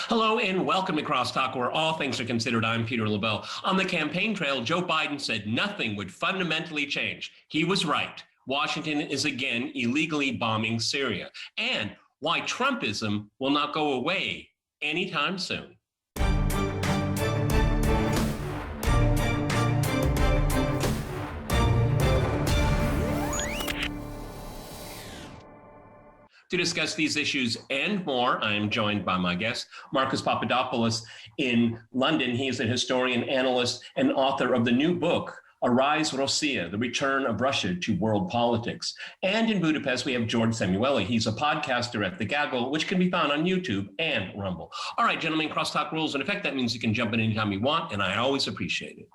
Hello and welcome to Crosstalk, where all things are considered. I'm Peter LaBelle. On the campaign trail, Joe Biden said nothing would fundamentally change. He was right. Washington is again illegally bombing Syria, and why Trumpism will not go away anytime soon. To discuss these issues and more, I am joined by my guest, Marcus Papadopoulos in London. He is a historian, analyst, and author of the new book, Arise Russia, The Return of Russia to World Politics. And in Budapest, we have George Samueli. He's a podcaster at The Gaggle, which can be found on YouTube and Rumble. All right, gentlemen, Crosstalk rules in effect. That means you can jump in anytime you want, and I always appreciate it.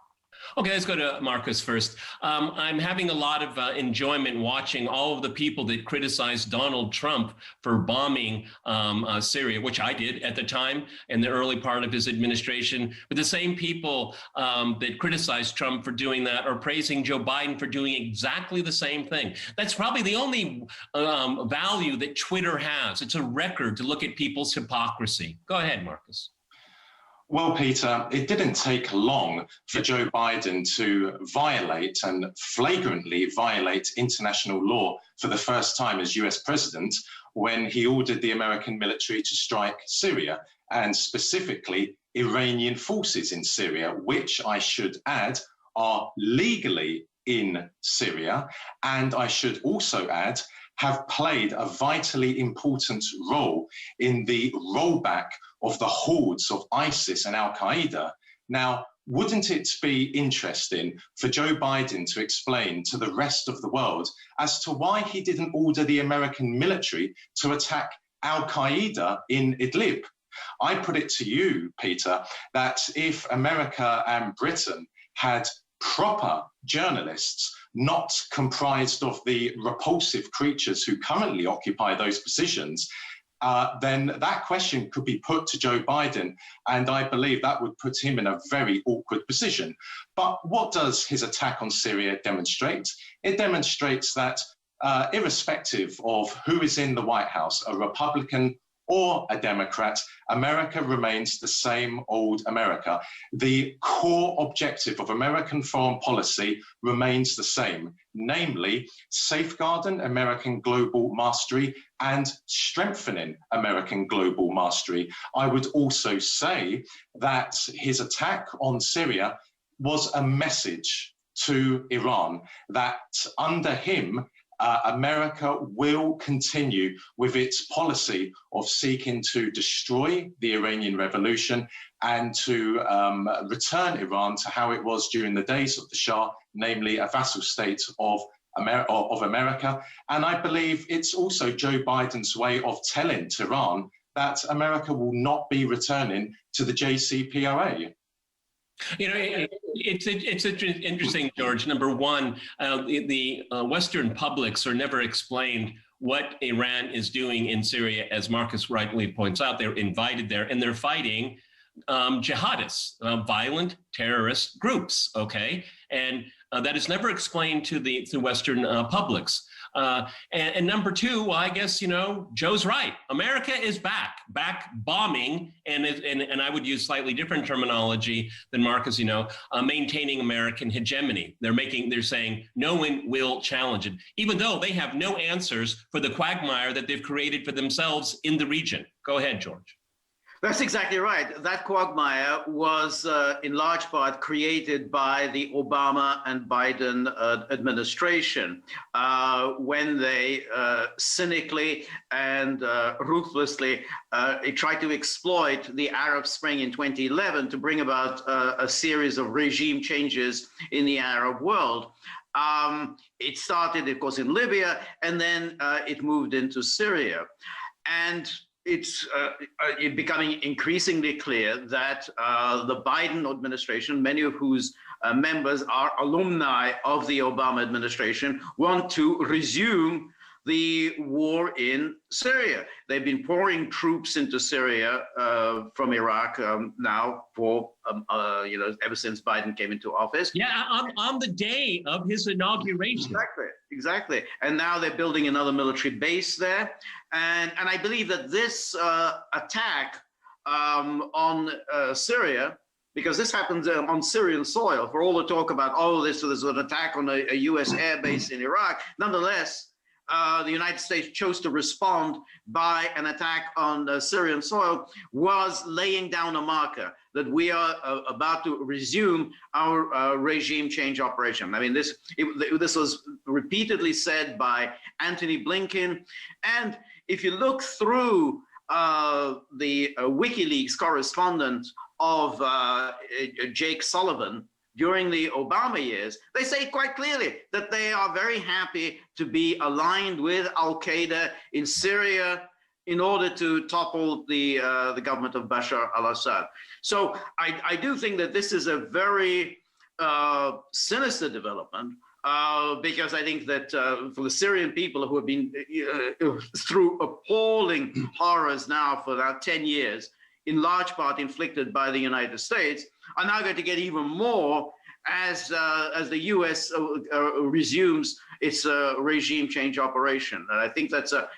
Okay, let's go to Marcus first. I'm having a lot of enjoyment watching all of the people that criticized Donald Trump for bombing Syria, which I did at the time in the early part of his administration. But the same people that criticized Trump for doing that are praising Joe Biden for doing exactly the same thing. That's probably the only value that Twitter has. It's a record to look at people's hypocrisy. Go ahead, Marcus. Well, Peter, it didn't take long for Joe Biden to violate and flagrantly violate international law for the first time as US president when he ordered the American military to strike Syria, and specifically Iranian forces in Syria, which I should add are legally in Syria, and I should also add have played a vitally important role in the rollback of the hordes of ISIS and al-Qaeda. Now, wouldn't it be interesting for Joe Biden to explain to the rest of the world as to why he didn't order the American military to attack al-Qaeda in Idlib? I put it to you, Peter, that if America and Britain had proper journalists, not comprised of the repulsive creatures who currently occupy those positions, then that question could be put to Joe Biden, and I believe that would put him in a very awkward position. But what does his attack on Syria demonstrate? It demonstrates that irrespective of who is in the White House, a Republican or a Democrat, America remains the same old America. The core objective of American foreign policy remains the same, namely safeguarding American global mastery and strengthening American global mastery. I would also say that his attack on Syria was a message to Iran that under him, America will continue with its policy of seeking to destroy the Iranian Revolution and to return Iran to how it was during the days of the Shah, namely a vassal state of America. And I believe it's also Joe Biden's way of telling Tehran that America will not be returning to the JCPOA. You know, it's interesting, George. Number one, the Western publics are never explained what Iran is doing in Syria. As Marcus rightly points out, they're invited there and they're fighting jihadists, violent terrorist groups, okay? And that is never explained to the Western publics. And number two, well, I guess, you know, Joe's right. America is back bombing, and I would use slightly different terminology than Marcus, you know, maintaining American hegemony. They're saying no one will challenge it, even though they have no answers for the quagmire that they've created for themselves in the region. Go ahead, George. That's exactly right. That quagmire was in large part created by the Obama and Biden administration when they cynically and ruthlessly tried to exploit the Arab Spring in 2011 to bring about a series of regime changes in the Arab world. It started, of course, in Libya, and then it moved into Syria. And it's becoming increasingly clear that the Biden administration, many of whose members are alumni of the Obama administration, want to resume the war in Syria. They've been pouring troops into Syria from Iraq now for, ever since Biden came into office. Yeah, on the day of his inauguration. Exactly. And now they're building another military base there. And I believe that this attack on Syria, because this happens on Syrian soil, for all the talk about, oh, this was an attack on a US airbase in Iraq. Nonetheless, the United States chose to respond by an attack on Syrian soil, was laying down a marker that we are about to resume our regime change operation. I mean, this was repeatedly said by Antony Blinken. And if you look through the WikiLeaks correspondent of Jake Sullivan during the Obama years, they say quite clearly that they are very happy to be aligned with al-Qaeda in Syria in order to topple the government of Bashar al-Assad. So I do think that this is a very sinister development, because I think that for the Syrian people who have been through appalling horrors now for about 10 years, in large part inflicted by the United States, are now going to get even more as the U.S. resumes its regime change operation. And I think that's a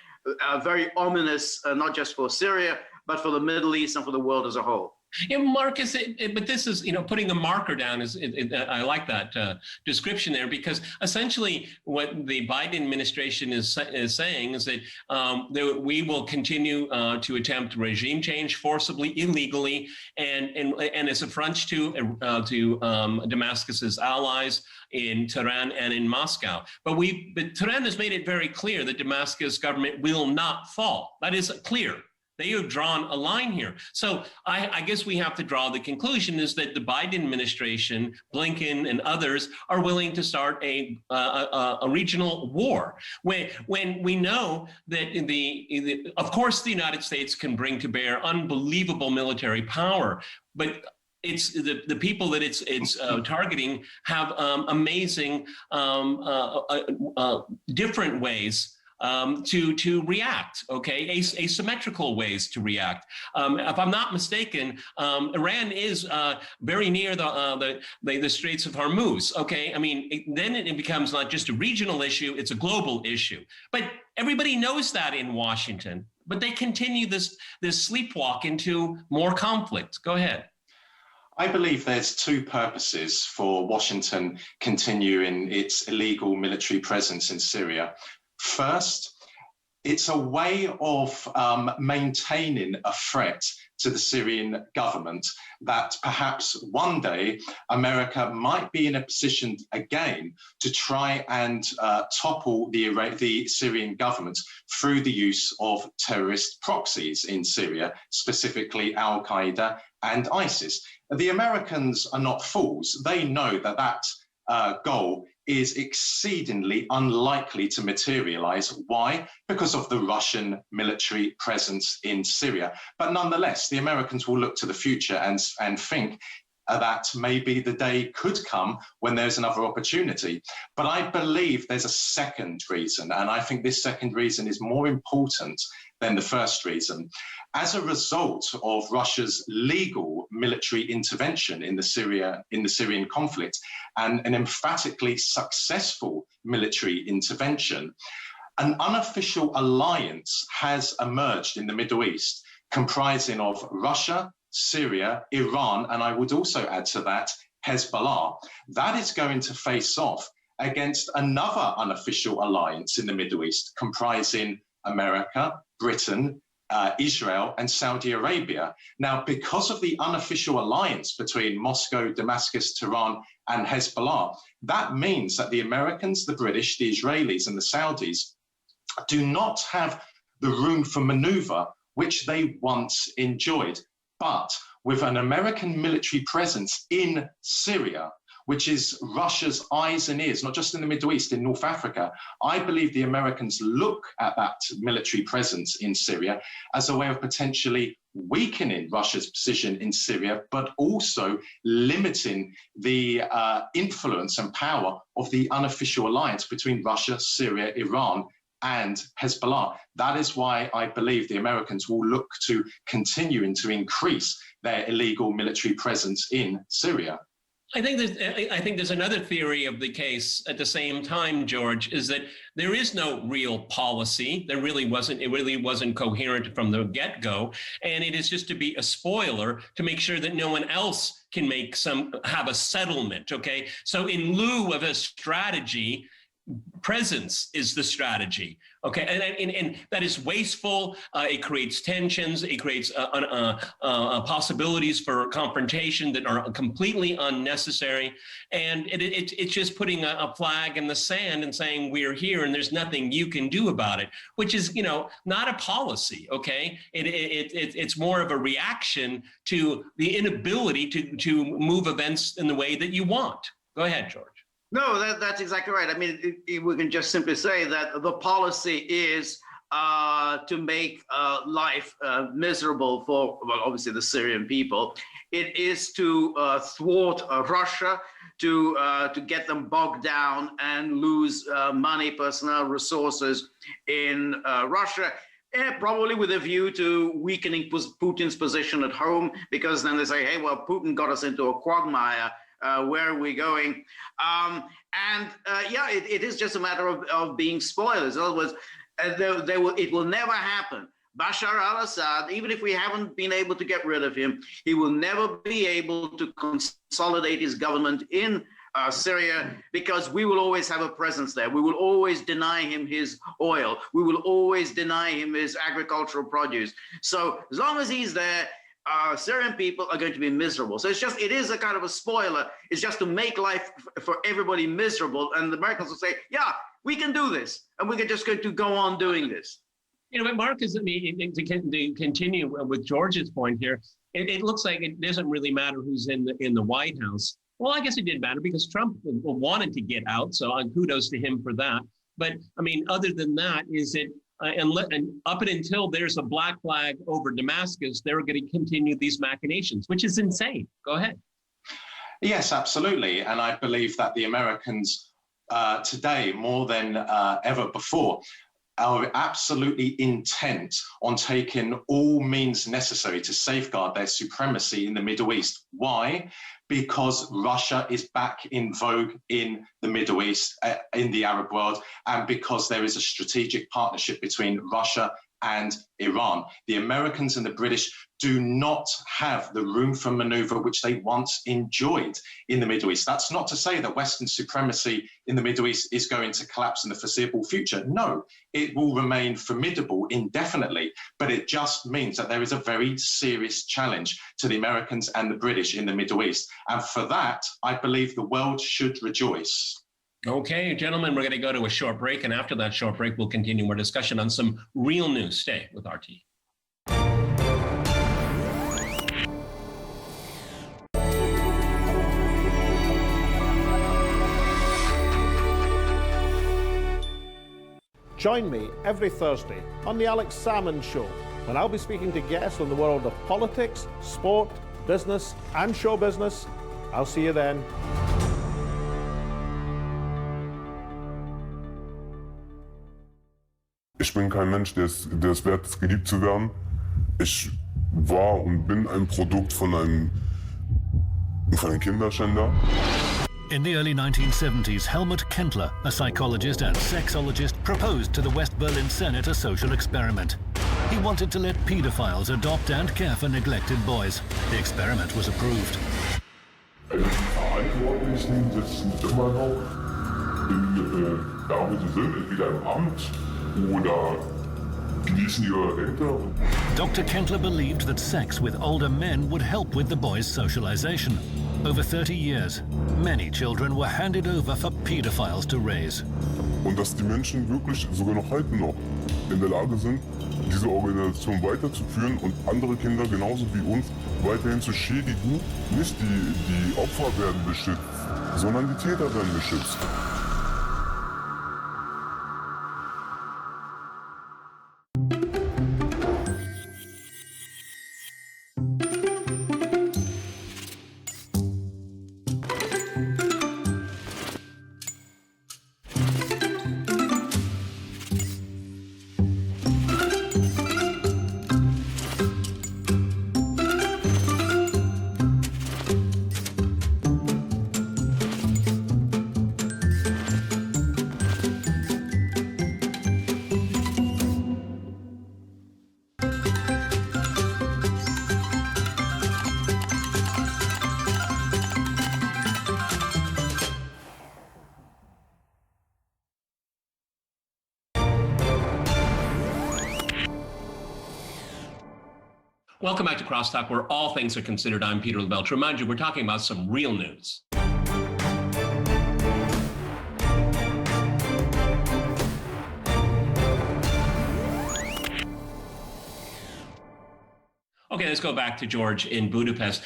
very ominous, not just for Syria, but for the Middle East and for the world as a whole. Yeah, Marcus, but this is, putting a marker down I like that description there, because essentially what the Biden administration is saying is that we will continue to attempt regime change forcibly, illegally, and as a front to Damascus's allies in Tehran and in Moscow. But Tehran has made it very clear that Damascus government will not fall. That is clear. They have drawn a line here. So I guess we have to draw the conclusion is that the Biden administration, Blinken and others, are willing to start a regional war. When we know that of course the United States can bring to bear unbelievable military power, but it's the people that it's targeting have amazing different ways to react, okay, asymmetrical ways to react. If I'm not mistaken, Iran is very near the Straits of Hormuz, okay? I mean, then it becomes not just a regional issue, it's a global issue. But everybody knows that in Washington, but they continue this sleepwalk into more conflict. Go ahead. I believe there's two purposes for Washington continuing its illegal military presence in Syria. First, it's a way of maintaining a threat to the Syrian government that perhaps one day America might be in a position again to try and topple the Syrian government through the use of terrorist proxies in Syria, specifically al-Qaeda and ISIS. The Americans are not fools. They know that goal is exceedingly unlikely to materialize. Why? Because of the Russian military presence in Syria. But nonetheless, the Americans will look to the future and think that maybe the day could come when there's another opportunity. But I believe there's a second reason, and I think this second reason is more important than the first reason. As a result of Russia's legal military intervention in the Syrian conflict and an emphatically successful military intervention, an unofficial alliance has emerged in the Middle East comprising of Russia, Syria, Iran, and I would also add to that Hezbollah. That is going to face off against another unofficial alliance in the Middle East comprising America, Britain, Israel and Saudi Arabia. Now, because of the unofficial alliance between Moscow, Damascus, Tehran and Hezbollah, that means that the Americans, the British, the Israelis and the Saudis do not have the room for maneuver which they once enjoyed. But with an American military presence in Syria, which is Russia's eyes and ears, not just in the Middle East, in North Africa, I believe the Americans look at that military presence in Syria as a way of potentially weakening Russia's position in Syria, but also limiting the influence and power of the unofficial alliance between Russia, Syria, Iran, and Hezbollah. That is why I believe the Americans will look to continuing to increase their illegal military presence in Syria. I think there's another theory of the case at the same time, George, is that there is no real policy. It really wasn't coherent from the get-go. And it is just to be a spoiler to make sure that no one else can have a settlement. Okay. So in lieu of a strategy, presence is the strategy. Okay, and that is wasteful. It creates tensions. It creates possibilities for confrontation that are completely unnecessary. And it's just putting a flag in the sand and saying we're here and there's nothing you can do about it, which is not a policy. Okay, it's more of a reaction to the inability to move events in the way that you want. Go ahead, George. No, that's exactly right. I mean, we can just simply say that the policy is to make life miserable for, well, obviously the Syrian people. It is to thwart Russia, to get them bogged down and lose money, personnel, resources in Russia. Probably with a view to weakening Putin's position at home, because then they say, hey, well, Putin got us into a quagmire. Where are we going? It is just a matter of being spoilers. In other words, it will never happen. Bashar al-Assad, even if we haven't been able to get rid of him, he will never be able to consolidate his government in Syria, because we will always have a presence there. We will always deny him his oil. We will always deny him his agricultural produce. So as long as he's there, Syrian people are going to be miserable. So it is a kind of a spoiler. It's just to make life for everybody miserable. And the Americans will say, yeah, we can do this. And we're just going to go on doing this. But Marcus, to continue with George's point here, it looks like it doesn't really matter who's in the White House. Well, I guess it did matter because Trump wanted to get out. So kudos to him for that. But I mean, other than that, is it, and up until there's a black flag over Damascus, they're going to continue these machinations, which is insane. Go ahead. Yes, absolutely. And I believe that the Americans today, more than ever before, are absolutely intent on taking all means necessary to safeguard their supremacy in the Middle East. Why? Because Russia is back in vogue in the Middle East, in the Arab world, and because there is a strategic partnership between Russia and Iran. The Americans and the British do not have the room for maneuver which they once enjoyed in the Middle East. That's not to say that Western supremacy in the Middle East is going to collapse in the foreseeable future. No, it will remain formidable indefinitely, but it just means that there is a very serious challenge to the Americans and the British in the Middle East. And for that, I believe the world should rejoice. Okay, gentlemen, we're going to go to a short break. And after that short break, we'll continue our discussion on some real news. Stay with RT. Join me every Thursday on the Alex Salmon Show, when I'll be speaking to guests on the world of politics, sport, business, and show business. I'll see you then. Ich bin kein Mensch, der es wert ist, geliebt zu werden. Ich war und bin ein Produkt von einem Kinderschänder. In the early 1970s, Helmut Kendler, a psychologist and sexologist, proposed to the West Berlin Senate a social experiment. He wanted to let pedophiles adopt and care for neglected boys. The experiment was approved. Die Verantwortlichen sitzen immer noch da, wo sie sind, entweder im Amt oder genießen ihre Rente. Dr. Kendler believed that sex with older men would help with the boys' socialization. Over 30 years, many children were handed over for pedophiles to raise. Und dass die Menschen wirklich sogar noch heute noch in der Lage sind, diese Organisation weiterzuführen und andere Kinder genauso wie uns weiterhin zu schädigen. Nicht die Opfer werden beschützt, sondern die Täter werden beschützt. Welcome back to Crosstalk, where all things are considered. I'm Peter LaBelle. To remind you, we're talking about some real news. Okay, let's go back to George in Budapest.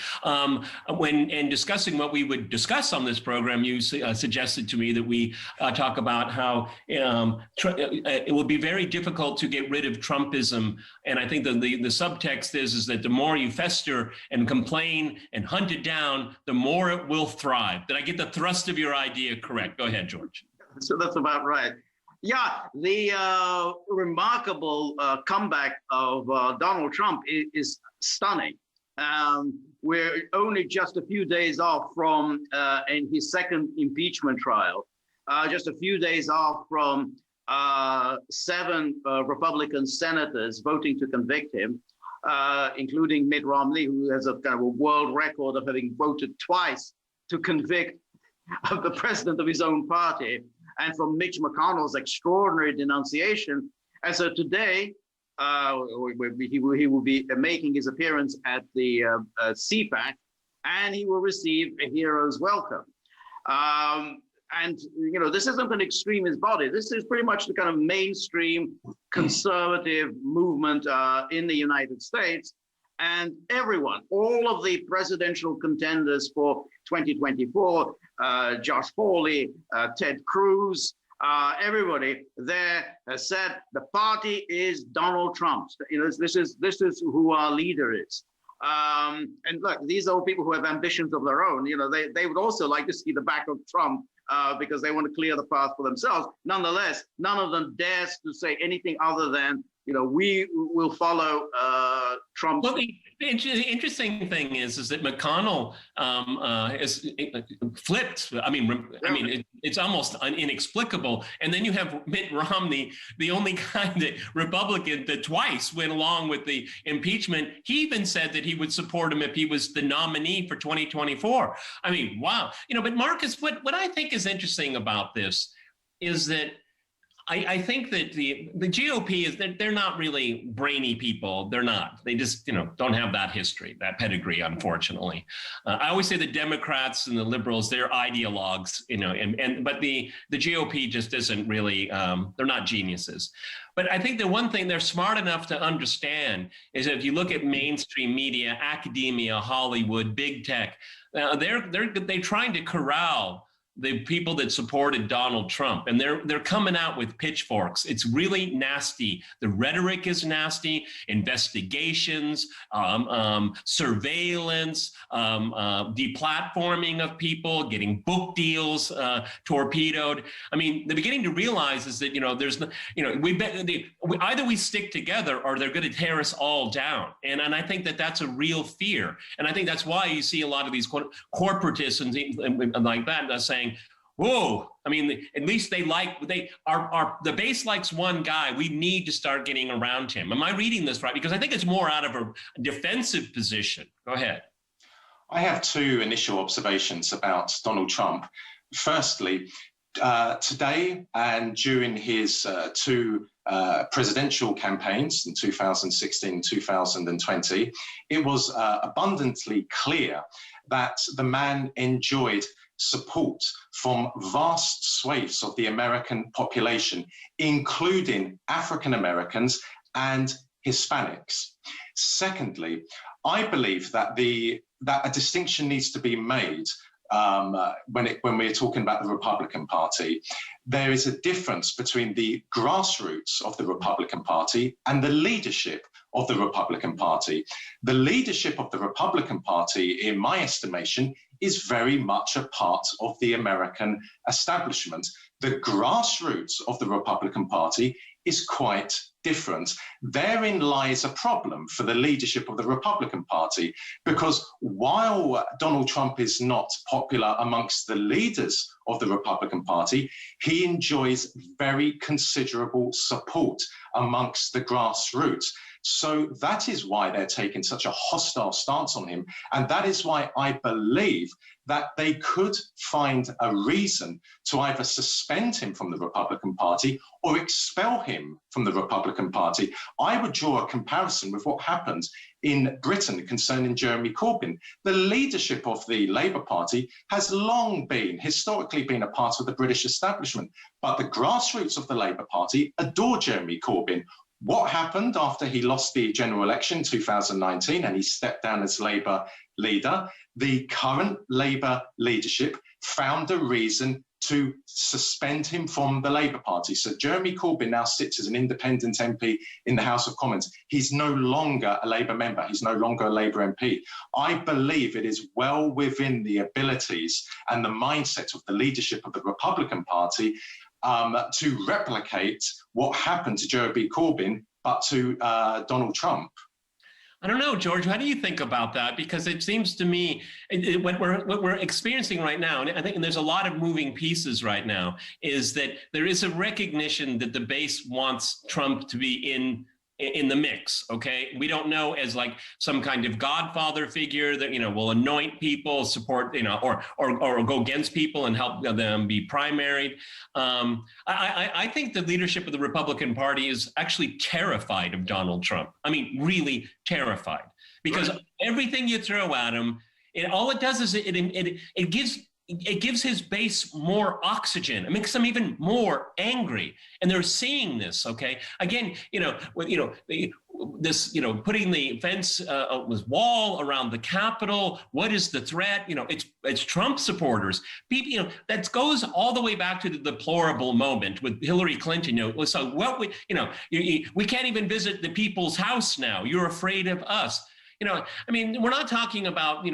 When discussing what we would discuss on this program, you suggested to me that we talk about how it will be very difficult to get rid of Trumpism. And I think that the subtext is that the more you fester and complain and hunt it down, the more it will thrive. Did I get the thrust of your idea correct? Go ahead, George. So that's about right. Yeah, the remarkable comeback of Donald Trump is stunning. We're only just a few days off from in his second impeachment trial, just a few days off from 7 Republican senators voting to convict him, including Mitt Romney, who has a kind of a world record of having voted twice to convict the president of his own party, and from Mitch McConnell's extraordinary denunciation. And so today, he will be making his appearance at the CPAC, and he will receive a hero's welcome. And, you know, this isn't an extremist body. This is pretty much the kind of mainstream conservative movement in the United States. And everyone, all of the presidential contenders for 2024, Josh Hawley, Ted Cruz, everybody there has said the party is Donald Trump. You know, this is who our leader is. And look, these are people who have ambitions of their own. You know, they would also like to see the back of Trump because they want to clear the path for themselves. Nonetheless, none of them dares to say anything other than, you know, we will follow Trump. Well, the interesting thing is that McConnell is flipped. I mean, it's almost inexplicable. And then you have Mitt Romney, the only kind of Republican that twice went along with the impeachment. He even said that he would support him if he was the nominee for 2024. I mean, wow. You know, but Marcus, what I think is interesting about this is that I think that the GOP is they're not really brainy people. They're not. They just, you know, don't have that history, that pedigree, unfortunately. I always say the Democrats and the liberals, they're ideologues, you know, but the GOP just isn't really, they're not geniuses. But I think the one thing they're smart enough to understand is that if you look at mainstream media, academia, Hollywood, big tech, they're trying to corral the people that supported Donald Trump, and they're coming out with pitchforks. It's really nasty. The rhetoric is nasty. Investigations, surveillance, deplatforming of people, getting book deals torpedoed. I mean, they're beginning to realize is that, you know, there's, you know, either we stick together or they're going to tear us all down. And I think that that's a real fear. And I think that's why you see a lot of these corporatists and like that saying, whoa, I mean, at least the base likes one guy. We need to start getting around him. Am I reading this right? Because I think it's more out of a defensive position. Go ahead. I have 2 initial observations about Donald Trump. Firstly, today and during his 2 presidential campaigns in 2016 and 2020, it was abundantly clear that the man enjoyed support from vast swathes of the American population, including African Americans and Hispanics. Secondly, I believe that a distinction needs to be made when we're talking about the Republican Party. There is a difference between the grassroots of the Republican Party and the leadership of the Republican Party. The leadership of the Republican Party, in my estimation, is very much a part of the American establishment. The grassroots of the Republican Party is quite different. Therein lies a problem for the leadership of the Republican Party, because while Donald Trump is not popular amongst the leaders of the Republican Party, he enjoys very considerable support amongst the grassroots. So that is why they're taking such a hostile stance on him. And that is why I believe that they could find a reason to either suspend him from the Republican Party or expel him from the Republican Party. I would draw a comparison with what happened in Britain concerning Jeremy Corbyn. The leadership of the Labour Party has long been, historically been a part of the British establishment, but the grassroots of the Labour Party adore Jeremy Corbyn. What happened after he lost the general election in 2019 and he stepped down as Labour leader? The current Labour leadership found a reason to suspend him from the Labour Party. So Jeremy Corbyn now sits as an independent MP in the House of Commons. He's no longer a Labour member. He's no longer a Labour MP. I believe it is well within the abilities and the mindset of the leadership of the Republican Party to replicate what happened to Jeremy Corbyn, but to Donald Trump. I don't know, George, how do you think about that? Because it seems to me what we're experiencing right now, and I think there's a lot of moving pieces right now, is that there is a recognition that the base wants Trump to be in the mix, okay? We don't know as like some kind of godfather figure that, will anoint people, support, or go against people and help them be primaried. I think the leadership of the Republican Party is actually terrified of Donald Trump. I mean, really terrified, because everything you throw at him, all it does is it gives his base more oxygen. It makes them even more angry, and they're seeing this. Okay, again, this, putting the fence, with wall around the Capitol. What is the threat? It's Trump supporters. People, that goes all the way back to the deplorable moment with Hillary Clinton. So what we can't even visit the people's house now. You're afraid of us. We're not talking about,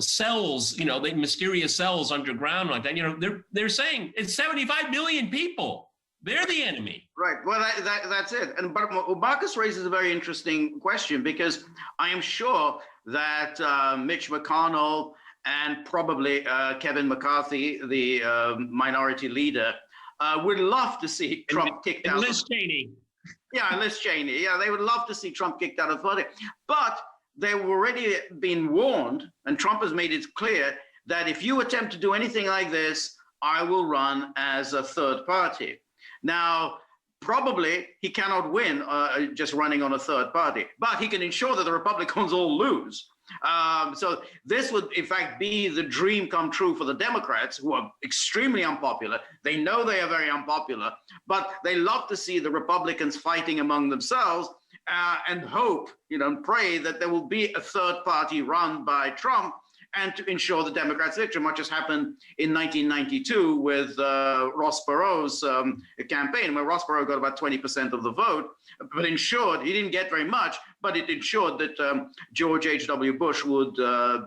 cells, the mysterious cells underground like that. They're saying it's 75 million people. They're the enemy. Right. Well, that's it. But Marcus raises a very interesting question, because I am sure that Mitch McConnell and probably Kevin McCarthy, the minority leader, would love to see Trump kicked out. And Liz Cheney. Yeah, Liz Cheney. Yeah, they would love to see Trump kicked out of the party. But they've already been warned, and Trump has made it clear that if you attempt to do anything like this, I will run as a third party. Now, probably he cannot win just running on a third party, but he can ensure that the Republicans all lose. So this would, in fact, be the dream come true for the Democrats, who are extremely unpopular. They know they are very unpopular, but they love to see the Republicans fighting among themselves, and hope, and pray that there will be a third party run by Trump, and to ensure the Democrats' victory, much as happened in 1992 with Ross Perot's campaign, where Ross Perot got about 20% of the vote, but ensured, he didn't get very much, but it ensured that George H.W. Bush would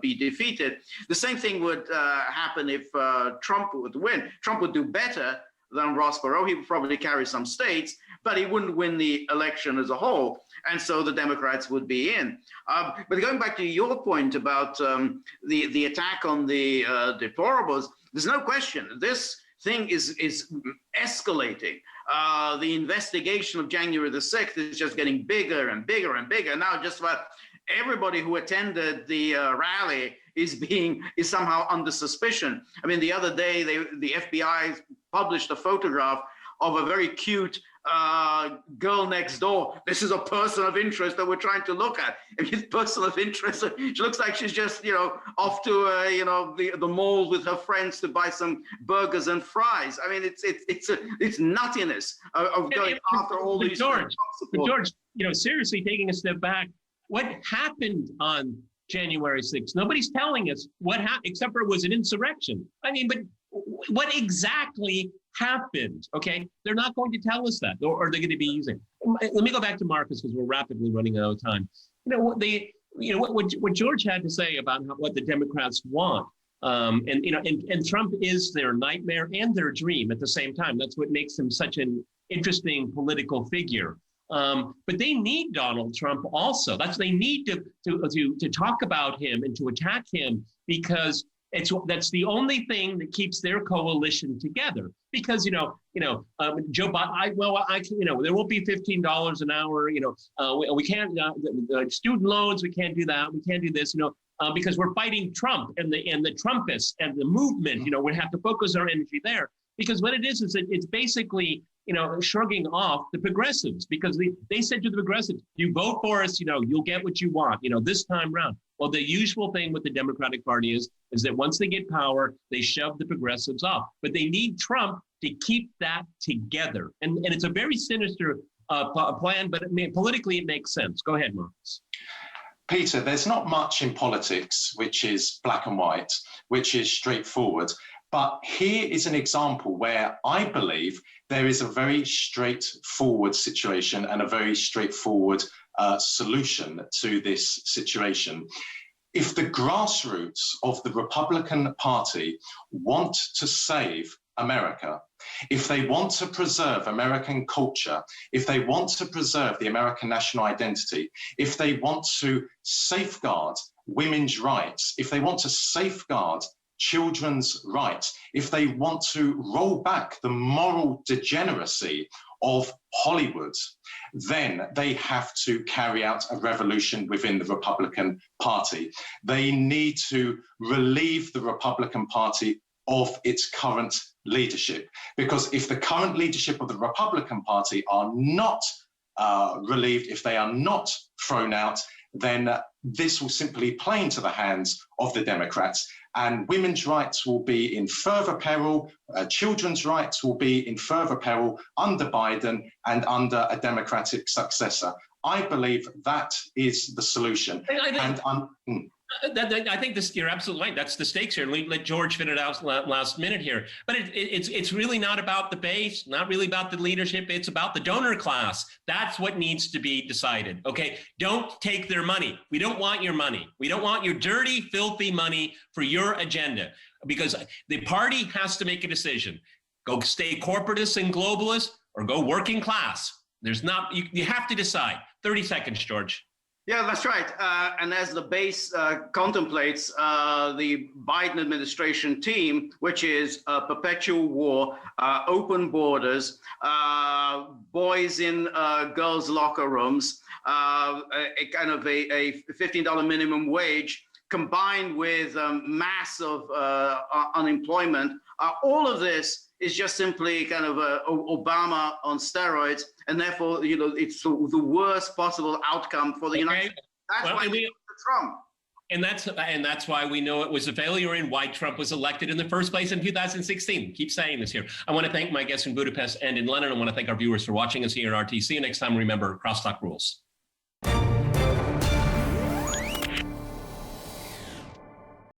be defeated. The same thing would happen if Trump would win. Trump would do better than Ross Perot. He would probably carry some states, but he wouldn't win the election as a whole. And so the Democrats would be in. But going back to your point about the attack on the deplorables, there's no question. This thing is escalating. The investigation of January the 6th is just getting bigger and bigger and bigger. Now just about everybody who attended the rally is somehow under suspicion. I mean, the other day, the FBI published a photograph of a very cute girl next door. This is a person of interest that we're trying to look at. I mean, person of interest, she looks like she's just, off to, the mall with her friends to buy some burgers and fries. I mean, it's nuttiness of going after all these. George, seriously, taking a step back, what happened on January 6th? Nobody's telling us what happened, except for it was an insurrection. I mean, but what exactly happened? Okay, they're not going to tell us that, or they're going to be using. Let me go back to Marcus, because we're rapidly running out of time. What George had to say about what the Democrats want, and Trump is their nightmare and their dream at the same time. That's what makes him such an interesting political figure. But they need Donald Trump also. They need to talk about him and to attack him, because That's the only thing that keeps their coalition together. Because Joe Biden, there won't be $15 an hour. We can't student loans. We can't do that. We can't do this. Because we're fighting Trump and the Trumpists and the movement. We have to focus our energy there. Because what it is that it's basically shrugging off the progressives, because they said to the progressives, you vote for us, you'll get what you want, this time round. Well, the usual thing with the Democratic Party is that once they get power, they shove the progressives off. But they need Trump to keep that together. And it's a very sinister plan, but politically it makes sense. Go ahead, Marcus. Peter, there's not much in politics which is black and white, which is straightforward. But here is an example where I believe there is a very straightforward situation and a very straightforward solution to this situation. If the grassroots of the Republican Party want to save America, if they want to preserve American culture, if they want to preserve the American national identity, if they want to safeguard women's rights, if they want to safeguard children's rights, if they want to roll back the moral degeneracy of Hollywood, then they have to carry out a revolution within the Republican Party. They need to relieve the Republican Party of its current leadership. Because if the current leadership of the Republican Party are not relieved, if they are not thrown out, then this will simply play into the hands of the Democrats. And women's rights will be in further peril, children's rights will be in further peril under Biden and under a Democratic successor. I believe that is the solution. I think you're absolutely right. That's the stakes here. Let George finish it out last minute here. But it's really not about the base, not really about the leadership. It's about the donor class. That's what needs to be decided. Okay, don't take their money. We don't want your money. We don't want your dirty, filthy money for your agenda, because the party has to make a decision. Go stay corporatist and globalist, or go working class. You have to decide. 30 seconds, George. Yeah, that's right. And as the base contemplates, the Biden administration team, which is perpetual war, open borders, boys in girls' locker rooms, a $15 minimum wage, combined with massive unemployment, all of this is just simply kind of Obama on steroids, and therefore, it's the worst possible outcome for the United States. That's why we Trump. And that's why we know it was a failure and why Trump was elected in the first place in 2016. Keep saying this here. I want to thank my guests in Budapest and in London. I want to thank our viewers for watching us here at RT. See you next time. Remember, crosstalk rules.